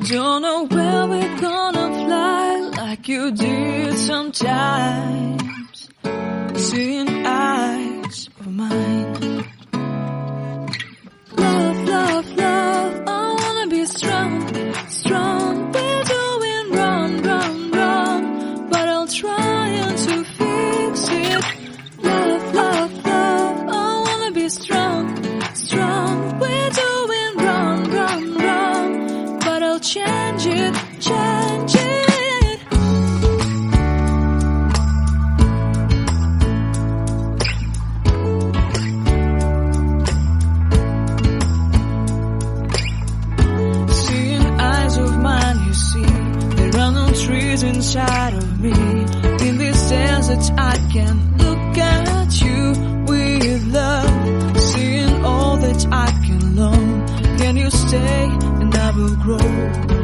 Don't know where we're gonna fly like you did sometimes. Seeing eyes of mine. Love, love, love, I wanna be strong, strong. We're doing wrong, wrong, wrong, but I'll try to fix it. Love, love, love, I wanna be strong, strong. We're doing wrong, wrong, wrong, but I'll change it, change it. Trees inside of me. In this desert I can look at you with love. Seeing all that I can learn. Can you stay and I will grow?